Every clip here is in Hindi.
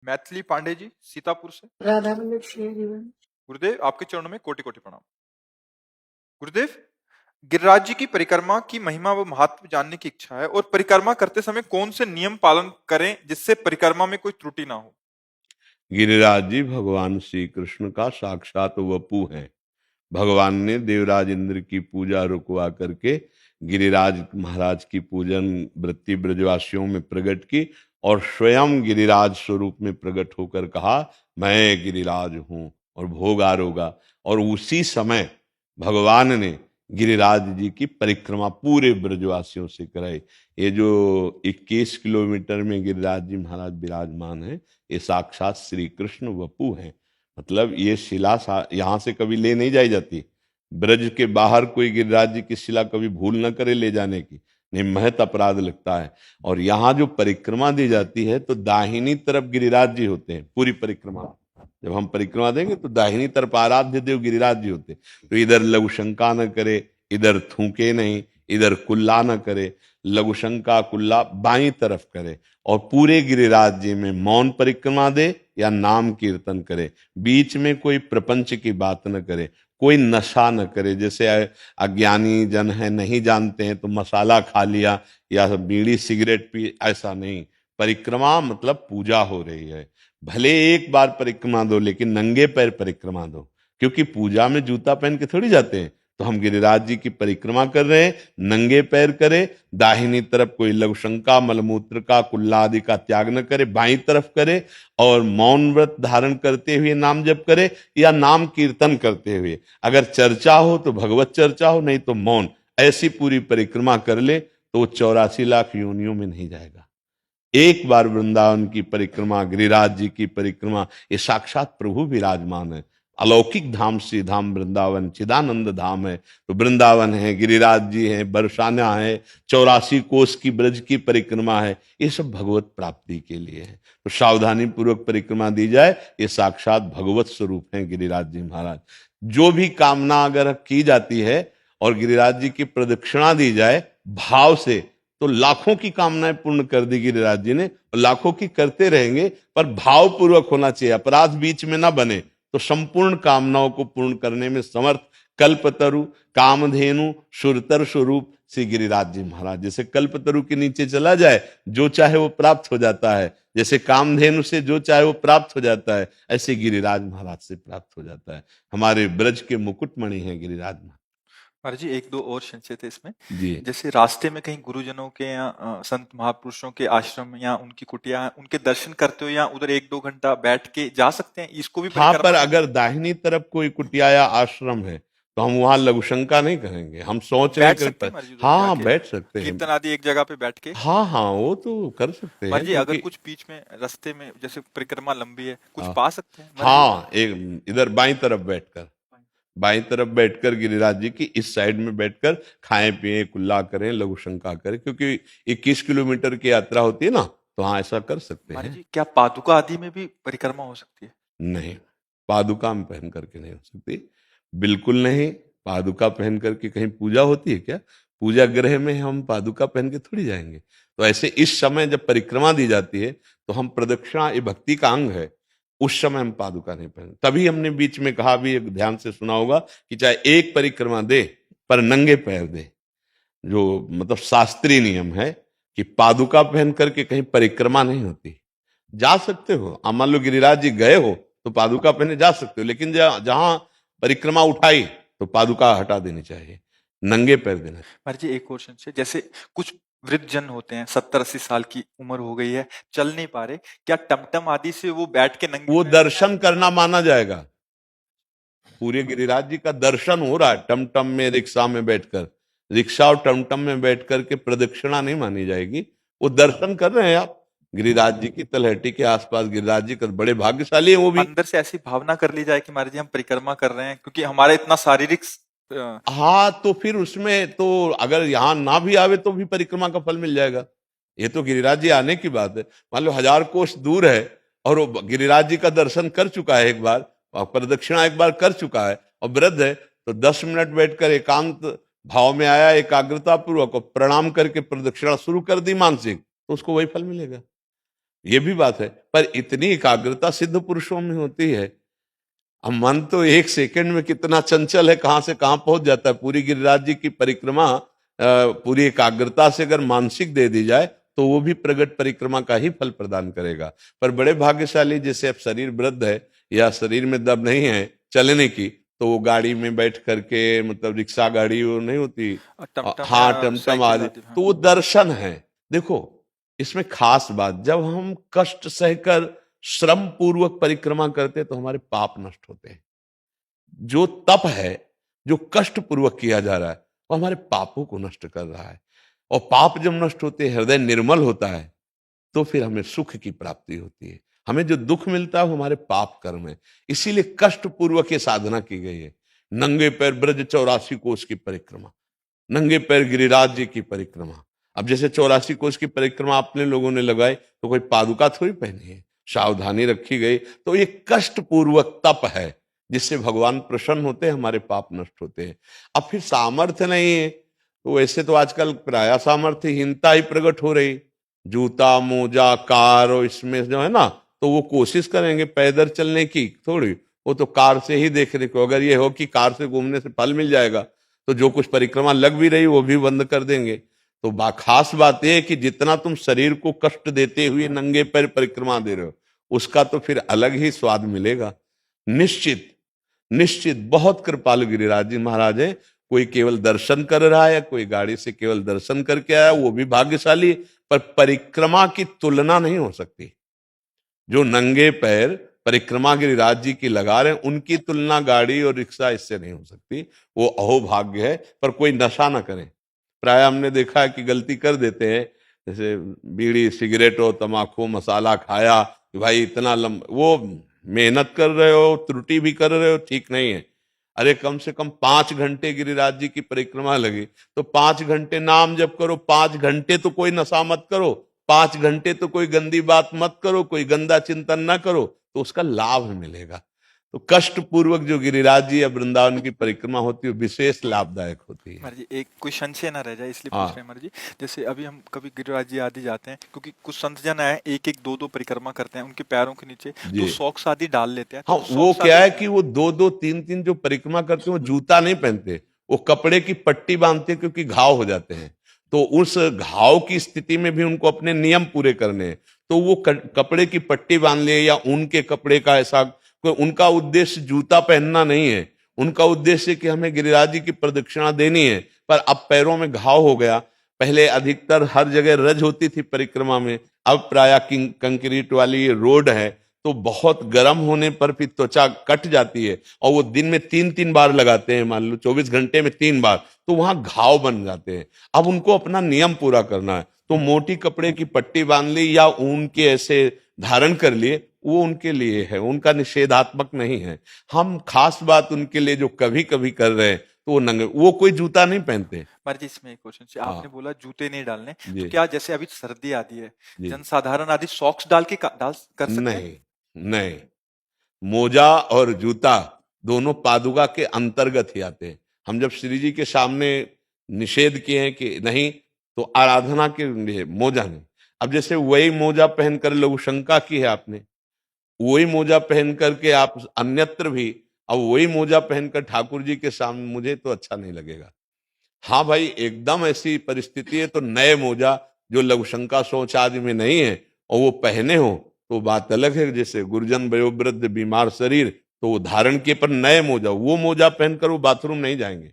मैथिली पांडे जी सीतापुर से। राधा वल्लभ श्री जीवन। गुरुदेव आपके चरणों में कोटि कोटि प्रणाम। गुरुदेव, गिरिराज जी की परिक्रमा की महिमा व महत्व जानने की इच्छा है और परिक्रमा करते समय कौन से नियम पालन करें जिससे परिक्रमा में कोई त्रुटि ना हो। गिरिराज जी भगवान श्री कृष्ण का साक्षात वपु हैं। भगवान ने देवराज इंद्र की पूजा रुकवा करके गिरिराज महाराज की पूजन वृत्ति ब्रजवासियों में प्रकट की और स्वयं गिरिराज स्वरूप में प्रकट होकर कहा, मैं गिरिराज हूं और भोग आरोगा। और उसी समय भगवान ने गिरिराज जी की परिक्रमा पूरे ब्रजवासियों से कराई। ये जो 21 किलोमीटर में गिरिराज जी महाराज विराजमान है, ये साक्षात श्री कृष्ण वपु हैं। मतलब ये शिला यहाँ से कभी ले नहीं जाई जाती। ब्रज के बाहर कोई गिरिराज जी की शिला कभी भूल न करे ले जाने की, नहीं महत अपराध लगता है। और यहाँ जो परिक्रमा दी जाती है तो दाहिनी तरफ गिरिराज जी होते हैं पूरी परिक्रमा। जब हम परिक्रमा देंगे तो दाहिनी तरफ आराध्य देव गिरिराज जी होते हैं। तो इधर लघु शंका न करे, इधर थूके नहीं, इधर कुल्ला न करे, लघु शंका कुल्ला बाई तरफ करे और पूरे गिरिराज जी में मौन परिक्रमा दे या नाम कीर्तन करे। बीच में कोई प्रपंच की बात न करे, कोई नशा न करे। जैसे अज्ञानी जन है, नहीं जानते हैं तो मसाला खा लिया या बीड़ी सिगरेट पी, ऐसा नहीं। परिक्रमा मतलब पूजा हो रही है। भले एक बार परिक्रमा दो लेकिन नंगे पैर परिक्रमा दो, क्योंकि पूजा में जूता पहन के थोड़ी जाते हैं। तो हम गिरिराज जी की परिक्रमा कर रहे हैं, नंगे पैर करे, दाहिनी तरफ कोई लघु शंका मलमूत्र का कुल्ला आदि का त्याग न करे, बाईं तरफ करे और मौन व्रत धारण करते हुए नाम जप करे या नाम कीर्तन करते हुए। अगर चर्चा हो तो भगवत चर्चा हो, नहीं तो मौन। ऐसी पूरी परिक्रमा कर ले तो वो 84 लाख योनियों में नहीं जाएगा। एक बार वृंदावन की परिक्रमा, गिरिराज जी की परिक्रमा, ये साक्षात प्रभु विराजमान है। अलौकिक धाम श्री धाम वृंदावन चिदानंद धाम है। तो वृंदावन है, गिरिराज जी हैं, बरसाना है, 84 कोस की ब्रज की परिक्रमा है। ये सब भगवत प्राप्ति के लिए है। तो सावधानी पूर्वक परिक्रमा दी जाए, ये साक्षात भगवत स्वरूप हैं गिरिराज जी महाराज। जो भी कामना अगर की जाती है और गिरिराज जी की प्रदक्षिणा दी जाए भाव से, तो लाखों की कामनाएं पूर्ण कर दी गिरिराज जी ने, और लाखों की करते रहेंगे। पर भाव पूर्वक होना चाहिए, अपराध बीच में ना बने। तो संपूर्ण कामनाओं को पूर्ण करने में समर्थ कल्पतरु कामधेनु सुरतर स्वरूप श्री गिरिराज जी महाराज। जैसे कल्पतरु के नीचे चला जाए जो चाहे वो प्राप्त हो जाता है, जैसे कामधेनु से जो चाहे वो प्राप्त हो जाता है, ऐसे गिरिराज महाराज से प्राप्त हो जाता है। हमारे ब्रज के मुकुटमणि हैं गिरिराज महाराज। महाराज जी एक दो और संशय थे इसमें। जी, जैसे रास्ते में कहीं गुरुजनों के या संत महापुरुषों के आश्रम या उनकी कुटिया, उनके दर्शन करते हो या उधर एक दो घंटा बैठ के जा सकते हैं, इसको भी हाँ, परिक्रमा पर है? अगर दाहिनी तरफ कोई कुटिया या आश्रम है तो हम वहां लघु शंका नहीं करेंगे। हम सोच रहे बैठ हैं सकते कि हैं महाराज उधर हाँ जाके, बैठ सकते हैं। कीर्तन आदि एक जगह पे बैठ के? हाँ हाँ, वो तो कर सकते महाराज हैं जी अगर क्योंकि कुछ बीच में रास्ते में जैसे परिक्रमा लंबी है, कुछ हाँ पा सकते हैं महाराज जी? हाँ, एक इधर बाईं तरफ बैठकर गिरिराज जी की इस साइड में बैठकर खाएं पिए कुल्ला करें लघु शंका करें, क्योंकि 21 किलोमीटर की यात्रा होती है ना, तो हाँ ऐसा कर सकते महाराज हैं। जी क्या पादुका आदि में भी परिक्रमा हो सकती है? नहीं, पादुका में पहन करके नहीं हो सकती, बिल्कुल नहीं। पादुका पहन करके कहीं पूजा होती है क्या? पूजा गृह में हम पादुका पहन के थोड़ी जाएंगे। तो ऐसे इस समय जब परिक्रमा दी जाती है तो हम प्रदक्षिणा, ये भक्ति का अंग है, उस समय हम पादुका नहीं पहन। तभी हमने बीच में कहा भी, एक ध्यान से सुना होगा कि चाहे एक परिक्रमा दे पर नंगे पैर दे। जो मतलब शास्त्रीय नियम है कि पादुका पहन करके कहीं परिक्रमा नहीं होती। जा सकते हो, आप मान लो गिरिराज जी गए हो तो पादुका पहने जा सकते हो, लेकिन जहां परिक्रमा उठाई तो पादुका हटा देनी चाहिए, नंगे पैर देना चाहिए। महाराज जी एक और संशय, जैसे कुछ वृद्ध जन होते हैं, 70-80 साल की उम्र हो गई है, चल नहीं पा रहे, क्या टमटम आदि से वो बैठ के नंगे वो पैर दर्शन करना माना जाएगा। पूरे गिरिराज जी का दर्शन हो रहा है टमटम में, रिक्शा में बैठकर। रिक्शा और टमटम में बैठ करके प्रदक्षिणा नहीं मानी जाएगी। वो दर्शन कर रहे हैं आप गिरिराज जी की तलहटी के आसपास। गिरिराज जी का बड़े भाग्यशाली है वो भी। अंदर से ऐसी भावना कर ली जाए कि महाराज जी हम परिक्रमा कर रहे हैं, क्योंकि हमारा इतना शारीरिक हाँ, तो फिर उसमें तो अगर यहाँ ना भी आवे तो भी परिक्रमा का फल मिल जाएगा। ये तो गिरिराज जी आने की बात है। मान लो 1000 कोस दूर है और वो गिरिराज जी का दर्शन कर चुका है एक बार, और प्रदक्षिणा एक बार कर चुका है और वृद्ध है, तो 10 मिनट बैठकर एकांत भाव में आया, एकाग्रता पूर्वक प्रणाम करके प्रदक्षिणा शुरू कर दी मानसिक, तो उसको वही फल मिलेगा। ये भी बात है, पर इतनी एकाग्रता सिद्ध पुरुषों में होती है। अब मन तो एक सेकंड में कितना चंचल है, कहां से कहां पहुंच जाता है। पूरी गिरिराज जी की परिक्रमा पूरी एकाग्रता से अगर मानसिक दे दी जाए तो वो भी प्रगट परिक्रमा का ही फल प्रदान करेगा। पर बड़े भाग्यशाली, जैसे अब शरीर वृद्ध है या शरीर में दम नहीं है चलने की, तो वो गाड़ी में बैठ करके, मतलब रिक्शा गाड़ी वो नहीं होती, टमटम हाँ या टमटम साइकिल आदि, आदि, हाँ। तो वो दर्शन है। देखो, इसमें खास बात, जब हम कष्ट सहकर श्रम पूर्वक परिक्रमा करते हैं तो हमारे पाप नष्ट होते हैं। जो तप है, जो कष्ट पूर्वक किया जा रहा है, वो हमारे पापों को नष्ट कर रहा है। और पाप जब नष्ट होते हैं, हृदय निर्मल होता है, तो फिर हमें सुख की प्राप्ति होती है। हमें जो दुख मिलता है वो हमारे पाप कर्म है। इसीलिए कष्ट पूर्वक ये साधना की गई है। नंगे पैर ब्रज 84 कोस की परिक्रमा, नंगे पैर गिरिराज जी की परिक्रमा। अब जैसे 84 कोस की परिक्रमा अपने लोगों ने लगाई तो कोई पादुका थोड़ी पहनी है, सावधानी रखी गई। तो ये कष्ट पूर्वक तप है, जिससे भगवान प्रसन्न होते हैं, हमारे पाप नष्ट होते हैं। अब फिर सामर्थ्य नहीं है, तो वैसे तो आजकल प्राय सामर्थ्यहीनता ही प्रकट हो रही। जूता मोजा कार और इसमें जो है ना, तो वो कोशिश करेंगे पैदल चलने की थोड़ी, वो तो कार से ही देखने को। अगर ये हो कि कार से घूमने से फल मिल जाएगा, तो जो कुछ परिक्रमा लग भी रही वो भी बंद कर देंगे। तो खास बात यह है कि जितना तुम शरीर को कष्ट देते हुए नंगे पैर परिक्रमा दे रहे हो, उसका तो फिर अलग ही स्वाद मिलेगा। निश्चित निश्चित बहुत कृपालु गिरिराज जी महाराज है। कोई केवल दर्शन कर रहा है, कोई गाड़ी से केवल दर्शन करके आया, वो भी भाग्यशाली। पर परिक्रमा की तुलना नहीं हो सकती। जो नंगे पैर परिक्रमा गिरिराज जी की लगा रहे हैं, उनकी तुलना गाड़ी और रिक्शा इससे नहीं हो सकती। वो अहोभाग्य है। पर कोई नशा ना करें। प्राय हमने देखा है कि गलती कर देते हैं, जैसे बीड़ी सिगरेट और तम्बाकू मसाला खाया कि भाई इतना वो मेहनत कर रहे हो, त्रुटि भी कर रहे हो, ठीक नहीं है। अरे कम से कम 5 घंटे गिरिराज जी की परिक्रमा लगी, तो 5 घंटे नाम जप करो, 5 घंटे तो कोई नशा मत करो, 5 घंटे तो कोई गंदी बात मत करो, कोई गंदा चिंतन ना करो, तो उसका लाभ मिलेगा। तो कष्ट पूर्वक जो गिरिराज जी या वृंदावन की परिक्रमा होती है, विशेष लाभदायक होती है। महाराज जी, एक कोई संशय ना रह जाए इसलिए पूछ रहे हाँ हैं महाराज जी। जैसे अभी हम कभी गिरिराज जी आदि जाते हैं, क्योंकि कुछ संत जन आए एक एक दो दो परिक्रमा करते हैं, उनके पैरों के नीचे जी। तो सॉक्स आदि डाल लेते हैं, हाँ, तो वो सॉक्स क्या आदि है कि वो 2-2 3-3 जो परिक्रमा करते हैं, वो जूता नहीं पहनते, वो कपड़े की पट्टी बांधते हैं, क्योंकि घाव हो जाते हैं। तो उस घाव की स्थिति में भी उनको अपने नियम पूरे करने हैं, तो वो कपड़े की पट्टी बांध ले, या ऊन के कपड़े का ऐसा कोई। उनका उद्देश्य जूता पहनना नहीं है, उनका उद्देश्य कि हमें गिरिराज जी की प्रदक्षिणा देनी है। पर अब पैरों में घाव हो गया। पहले अधिकतर हर जगह रज होती थी परिक्रमा में, अब प्राय कंक्रीट वाली रोड है, तो बहुत गर्म होने पर फिर त्वचा कट जाती है। और वो दिन में 3-3 बार लगाते हैं, मान लो 24 घंटे में 3 बार, तो वहां घाव बन जाते हैं। अब उनको अपना नियम पूरा करना है, तो मोटी कपड़े की पट्टी बांध ली या ऊन के ऐसे धारण कर लिए, वो उनके लिए है, उनका निषेधात्मक नहीं है। हम खास बात उनके लिए जो कभी कभी कर रहे हैं, तो वो नंगे, वो कोई जूता नहीं पहनते। महाराज जी, इसमें एक क्वेश्चन से आपने हाँ बोला जूते नहीं डालने, तो जी क्या जैसे अभी सर्दी आदि है, जी। जनसाधारण आदि सॉक्स डाल के डाल कर सकते हैं? नहीं नहीं, मोजा और जूता दोनों पादुका के अंतर्गत ही आते हैं। हम जब श्री जी के सामने निषेध किए हैं कि नहीं, तो आराधना के लिए मोजा नहीं। अब जैसे वही मोजा पहनकर लघु शंका की है आपने, वही मोजा पहन करके आप अन्यत्र भी, अब वही मोजा पहनकर ठाकुर जी के सामने, मुझे तो अच्छा नहीं लगेगा। हाँ भाई, एकदम ऐसी परिस्थिति है तो नए मोजा जो लघु शंका शौच आदि में नहीं है, और वो पहने हो, तो बात अलग है। जैसे गुरुजन वयोवृद्ध बीमार शरीर, तो वो धारण के पर नए मोजा, वो मोजा पहनकर वो बाथरूम नहीं जाएंगे।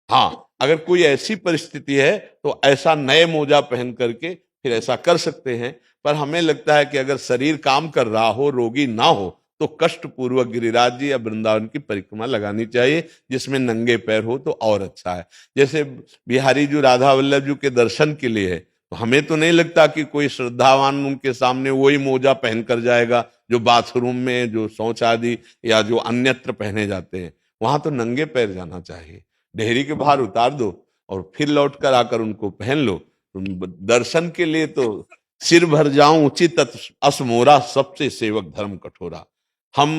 हाँ, अगर कोई ऐसी परिस्थिति है तो ऐसा नए मोजा पहन करके फिर ऐसा कर सकते हैं। पर हमें लगता है कि अगर शरीर काम कर रहा हो, रोगी ना हो, तो कष्ट पूर्वक गिरिराज जी या वृंदावन की परिक्रमा लगानी चाहिए, जिसमें नंगे पैर हो तो और अच्छा है। जैसे बिहारी जी राधा वल्लभ जी के दर्शन के लिए है, तो हमें तो नहीं लगता कि कोई श्रद्धावान उनके सामने वही मोजा पहन कर जाएगा जो बाथरूम में, जो शौच आदि या जो अन्यत्र पहने जाते हैं। वहां तो नंगे पैर जाना चाहिए। डेहरी के बाहर उतार दो और फिर लौट कर आकर उनको पहन लो। दर्शन के लिए तो सिर भर जाऊं उचित असमोरा, सबसे सेवक धर्म कठोरा। हम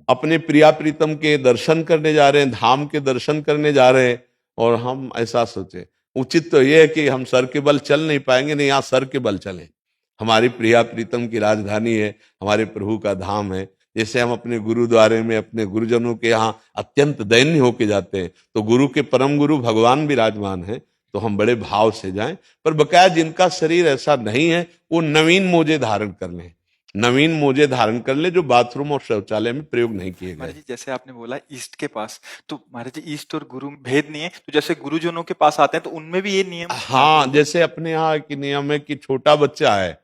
अपने प्रिया प्रीतम के दर्शन करने जा रहे हैं, धाम के दर्शन करने जा रहे हैं, और हम ऐसा सोचे। उचित तो यह है कि हम सर के बल चल नहीं पाएंगे, नहीं, यहाँ सर के बल चलें। हमारी प्रिया प्रीतम की राजधानी है, हमारे प्रभु का धाम है। जैसे हम अपने गुरुद्वारे में अपने गुरुजनों के यहाँ अत्यंत दैन्य होके जाते हैं, तो गुरु के परम गुरु भगवान विराजमान है, तो हम बड़े भाव से जाएं। पर बकाया जिनका शरीर ऐसा नहीं है, वो नवीन मोजे धारण कर लें, नवीन मोजे धारण कर ले जो बाथरूम और शौचालय में प्रयोग नहीं किए महाराज गए। जी जैसे आपने बोला ईस्ट के पास, तो महाराज जी ईस्ट और गुरु में भेद नहीं है, तो जैसे गुरुजनों के पास आते हैं तो उनमें भी ये नियम लागू हाँ, होगा? जैसे अपने यहाँ की नियम है कि छोटा बच्चा है,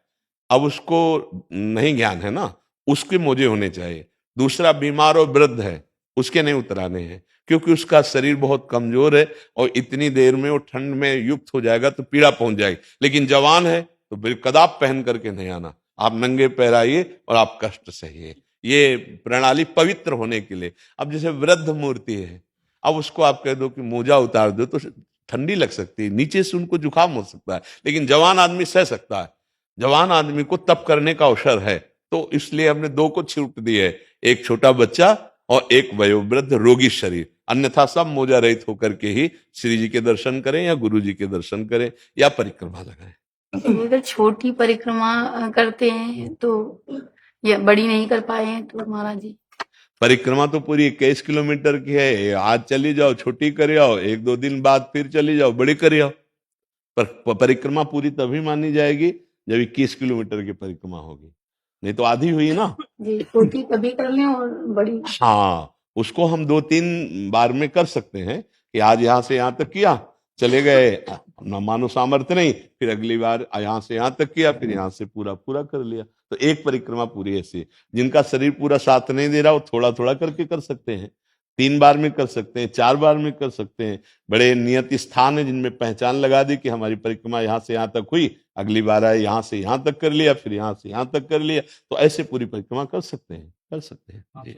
अब उसको नहीं ज्ञान है ना, उसके मोजे होने चाहिए। दूसरा बीमार और वृद्ध है, उसके नहीं उतराने हैं, क्योंकि उसका शरीर बहुत कमजोर है और इतनी देर में वो ठंड में युक्त हो जाएगा तो पीड़ा पहुंच जाएगी। लेकिन जवान है तो बिलकदाब पहन करके नहीं आना, आप नंगे पैर आइए और आप कष्ट सहिए। ये प्रणाली पवित्र होने के लिए। अब जैसे वृद्ध मूर्ति है, अब उसको आप कह दो कि मोजा उतार दो तो ठंडी लग सकती है, नीचे से उनको जुकाम हो सकता है, लेकिन जवान आदमी सह सकता है। जवान आदमी को तप करने का अवसर है, तो इसलिए हमने दो को छूट दी है, एक छोटा बच्चा और एक वयोवृद्ध रोगी शरीर। अन्यथा सब मोजा रहित होकर के ही श्री जी के दर्शन करें या गुरु जी के दर्शन करें या परिक्रमा लगाएं। अगर छोटी परिक्रमा करते हैं तो या बड़ी नहीं कर पाए हैं तो महाराज जी? परिक्रमा तो पूरी 21 किलोमीटर की है, आज चली जाओ छोटी कर आओ, एक दो दिन बाद फिर चली जाओ बड़ी कर आओ। पर परिक्रमा पूरी तभी मानी जाएगी जब 21 किलोमीटर की परिक्रमा होगी, नहीं तो आधी हुई ना। जी, छोटी तभी कर लें और बड़ी? हाँ, उसको हम 2-3 बार में कर सकते हैं कि आज यहाँ से यहाँ तक किया, चले गए, अपना मानो सामर्थ्य नहीं, फिर अगली बार यहाँ से यहाँ तक किया, फिर यहाँ से पूरा पूरा कर लिया। तो एक परिक्रमा पूरी ऐसी। जिनका शरीर पूरा साथ नहीं दे रहा, वो थोड़ा थोड़ा करके कर सकते हैं, 3 बार में कर सकते हैं, 4 बार में कर सकते हैं। बड़े नियत स्थान है जिनमें पहचान लगा दी कि हमारी परिक्रमा यहाँ से यहाँ तक हुई, अगली बार आए यहाँ से यहाँ तक कर लिया, फिर यहाँ से यहाँ तक कर लिया, तो ऐसे पूरी परिक्रमा कर सकते हैं, कर सकते हैं जी।